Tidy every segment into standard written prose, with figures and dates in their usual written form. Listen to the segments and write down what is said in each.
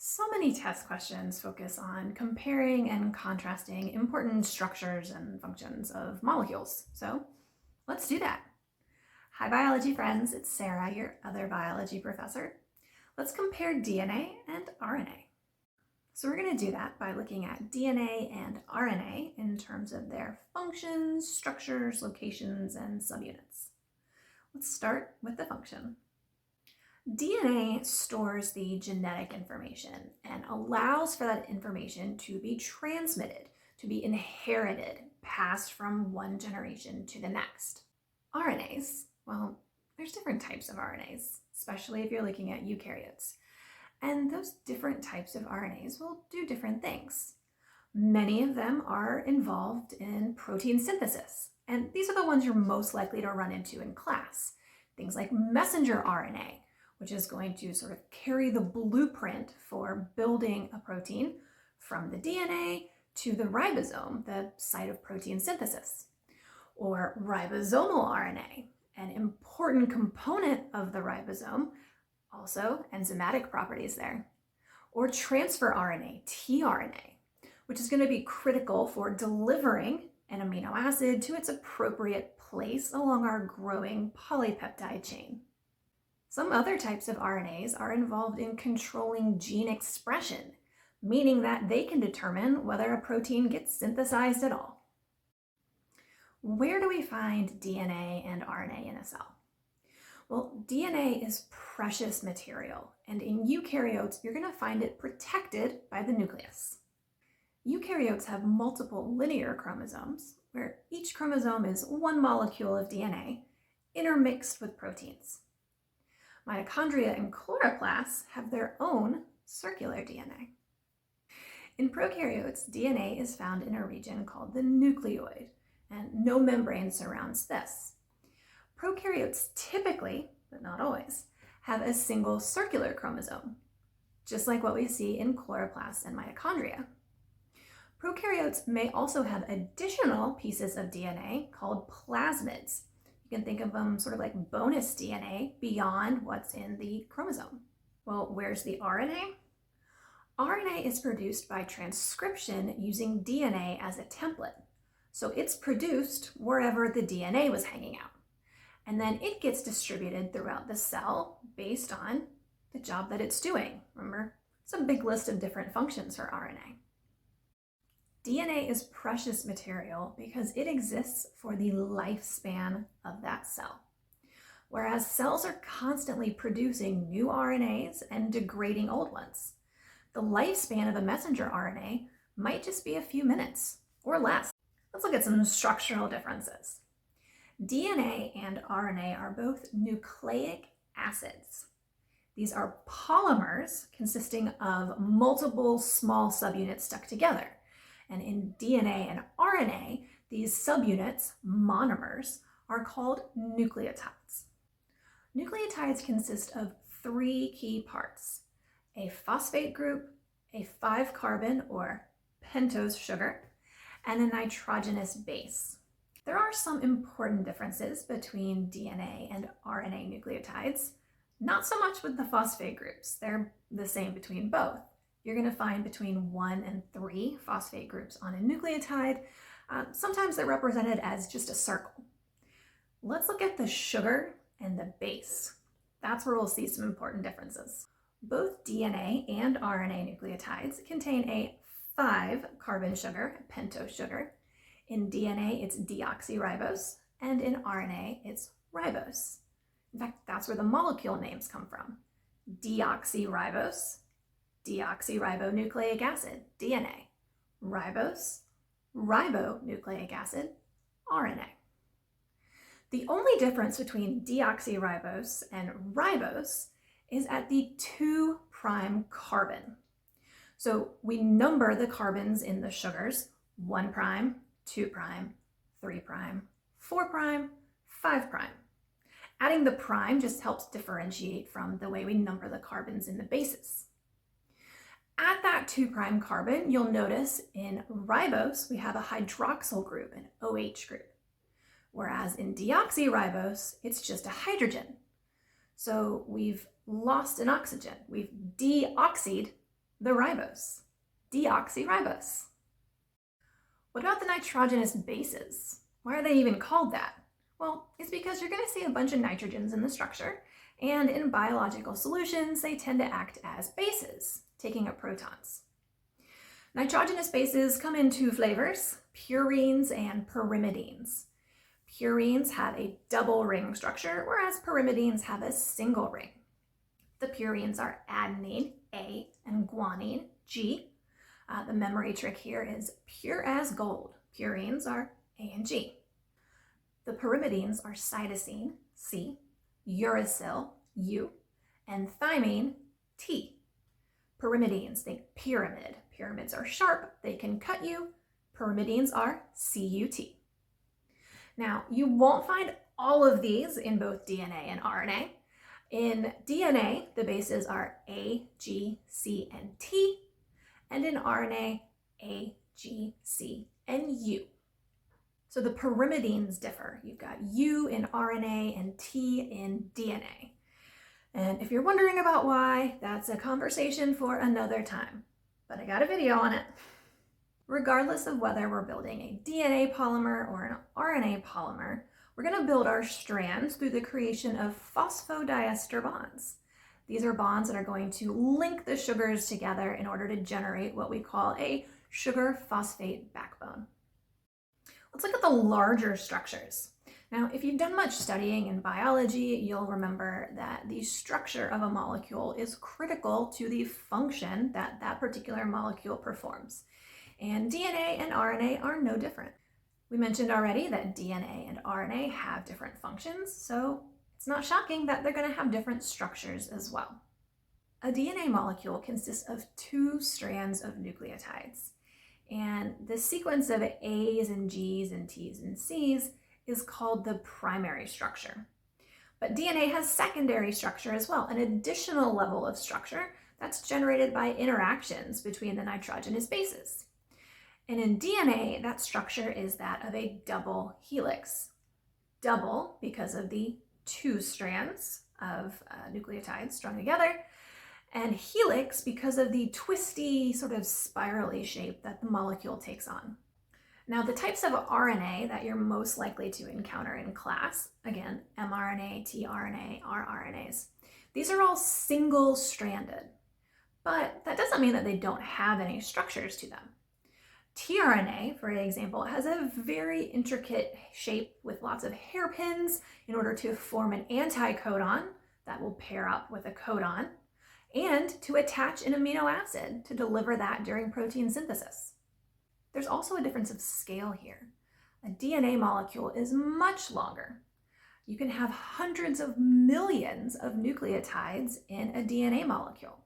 So many test questions focus on comparing and contrasting important structures and functions of molecules. So let's do that. Hi biology friends, it's Sarah, your other biology professor. Let's compare DNA and RNA. So we're going to do that by looking at DNA and RNA in terms of their functions, structures, locations, and subunits. Let's start with the function. DNA stores the genetic information and allows for that information to be transmitted, to be inherited, passed from one generation to the next. RNAs, well, there's different types of RNAs, especially if you're looking at eukaryotes. And those different types of RNAs will do different things. Many of them are involved in protein synthesis, and these are the ones you're most likely to run into in class. Things like messenger RNA, which is going to sort of carry the blueprint for building a protein from the DNA to the ribosome, the site of protein synthesis. Or ribosomal RNA, an important component of the ribosome, also enzymatic properties there. Or transfer RNA, tRNA, which is going to be critical for delivering an amino acid to its appropriate place along our growing polypeptide chain. Some other types of RNAs are involved in controlling gene expression, meaning that they can determine whether a protein gets synthesized at all. Where do we find DNA and RNA in a cell? Well, DNA is precious material, and in eukaryotes, you're going to find it protected by the nucleus. Eukaryotes have multiple linear chromosomes, where each chromosome is one molecule of DNA intermixed with proteins. Mitochondria and chloroplasts have their own circular DNA. In prokaryotes, DNA is found in a region called the nucleoid, and no membrane surrounds this. Prokaryotes typically, but not always, have a single circular chromosome, just like what we see in chloroplasts and mitochondria. Prokaryotes may also have additional pieces of DNA called plasmids. You can think of them sort of like bonus DNA beyond what's in the chromosome. Well, where's the RNA? RNA is produced by transcription using DNA as a template. So it's produced wherever the DNA was hanging out. And then it gets distributed throughout the cell based on the job that it's doing. Remember, it's a big list of different functions for RNA. DNA is precious material because it exists for the lifespan of that cell. Whereas cells are constantly producing new RNAs and degrading old ones. The lifespan of a messenger RNA might just be a few minutes or less. Let's look at some structural differences. DNA and RNA are both nucleic acids. These are polymers consisting of multiple small subunits stuck together. And in DNA and RNA, these subunits, monomers, are called nucleotides. Nucleotides consist of three key parts: a phosphate group, a 5-carbon or pentose sugar, and a nitrogenous base. There are some important differences between DNA and RNA nucleotides, not so much with the phosphate groups. They're the same between both. You're going to find between 1 and 3 phosphate groups on a nucleotide. Sometimes they're represented as just a circle. Let's look at the sugar and the base. That's where we'll see some important differences. Both DNA and RNA nucleotides contain a 5-carbon sugar, pentose sugar. In DNA, it's deoxyribose, and in RNA, it's ribose. In fact, that's where the molecule names come from. Deoxyribose, deoxyribonucleic acid, DNA. Ribose, ribonucleic acid, RNA. The only difference between deoxyribose and ribose is at the 2' carbon. So we number the carbons in the sugars: 1', 2', 3', 4', 5'. Adding the prime just helps differentiate from the way we number the carbons in the bases. At that 2' carbon, you'll notice in ribose, we have a hydroxyl group, an OH group. Whereas in deoxyribose, it's just a hydrogen. So we've lost an oxygen. We've deoxied the ribose, deoxyribose. What about the nitrogenous bases? Why are they even called that? Well, it's because you're going to see a bunch of nitrogens in the structure, and in biological solutions, they tend to act as bases, taking up protons. Nitrogenous bases come in two flavors, purines and pyrimidines. Purines have a double ring structure, whereas pyrimidines have a single ring. The purines are adenine, A, and guanine, G. The memory trick here is pure as gold. Purines are A and G. The pyrimidines are cytosine, C, URACIL, U, and thymine, T. Pyrimidines, think pyramid. Pyramids are sharp, they can cut you. Pyrimidines are CUT. Now, you won't find all of these in both DNA and RNA. In DNA, the bases are A, G, C, and T, and in RNA, A, G, C, and U. So the pyrimidines differ. You've got U in RNA and T in DNA. And if you're wondering about why, that's a conversation for another time. But I got a video on it. Regardless of whether we're building a DNA polymer or an RNA polymer, we're going to build our strands through the creation of phosphodiester bonds. These are bonds that are going to link the sugars together in order to generate what we call a sugar phosphate backbone. Let's look at the larger structures. Now, if you've done much studying in biology, you'll remember that the structure of a molecule is critical to the function that that particular molecule performs. And DNA and RNA are no different. We mentioned already that DNA and RNA have different functions, so it's not shocking that they're going to have different structures as well. A DNA molecule consists of two strands of nucleotides, and the sequence of A's and G's and T's and C's is called the primary structure. But DNA has secondary structure as well, an additional level of structure that's generated by interactions between the nitrogenous bases. And in DNA, that structure is that of a double helix. Double because of the two strands of nucleotides strung together, and helix because of the twisty, sort of spirally shape that the molecule takes on. Now, the types of RNA that you're most likely to encounter in class, again, mRNA, tRNA, rRNAs, these are all single-stranded, but that doesn't mean that they don't have any structures to them. tRNA, for example, has a very intricate shape with lots of hairpins in order to form an anticodon that will pair up with a codon and to attach an amino acid to deliver that during protein synthesis. There's also a difference of scale here. A DNA molecule is much longer. You can have hundreds of millions of nucleotides in a DNA molecule,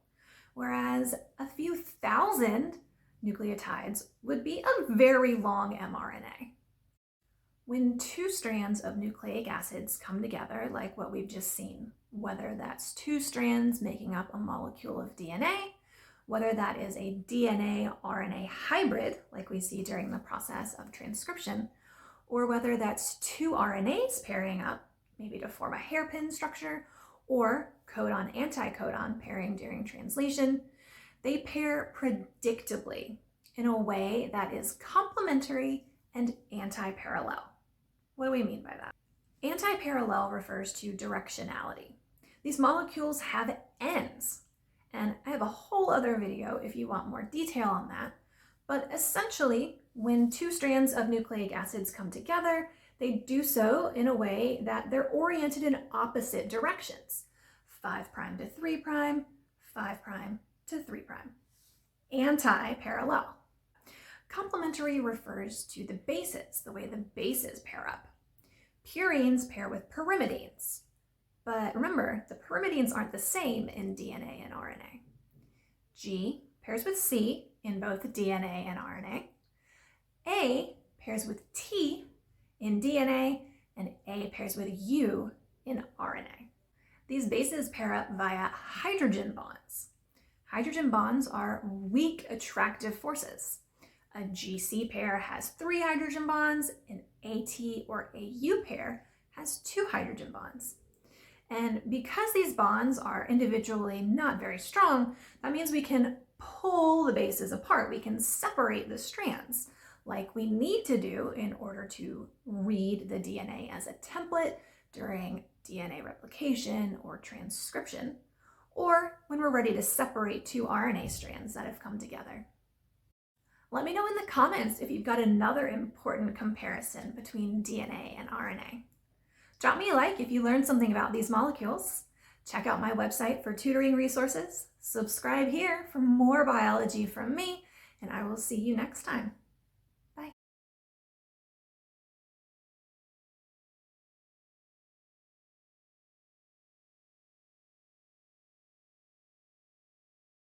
whereas a few thousand nucleotides would be a very long mRNA. When two strands of nucleic acids come together, like what we've just seen, whether that's two strands making up a molecule of DNA, whether that is a DNA-RNA hybrid, like we see during the process of transcription, or whether that's two RNAs pairing up, maybe to form a hairpin structure, or codon-anticodon pairing during translation, they pair predictably in a way that is complementary and anti-parallel. What do we mean by that? Anti-parallel refers to directionality. These molecules have ends, and I have a whole other video if you want more detail on that. But essentially, when two strands of nucleic acids come together, they do so in a way that they're oriented in opposite directions. 5' to 3', 5' to 3'. Anti-parallel. Complementary refers to the bases, the way the bases pair up. Purines pair with pyrimidines. But remember, the pyrimidines aren't the same in DNA and RNA. G pairs with C in both DNA and RNA. A pairs with T in DNA, and A pairs with U in RNA. These bases pair up via hydrogen bonds. Hydrogen bonds are weak attractive forces. A GC pair has 3 hydrogen bonds, an AT or AU pair has 2 hydrogen bonds. And because these bonds are individually not very strong, that means we can pull the bases apart. We can separate the strands like we need to do in order to read the DNA as a template during DNA replication or transcription, or when we're ready to separate two RNA strands that have come together. Let me know in the comments if you've got another important comparison between DNA and RNA. Drop me a like if you learned something about these molecules. Check out my website for tutoring resources. Subscribe here for more biology from me, and I will see you next time.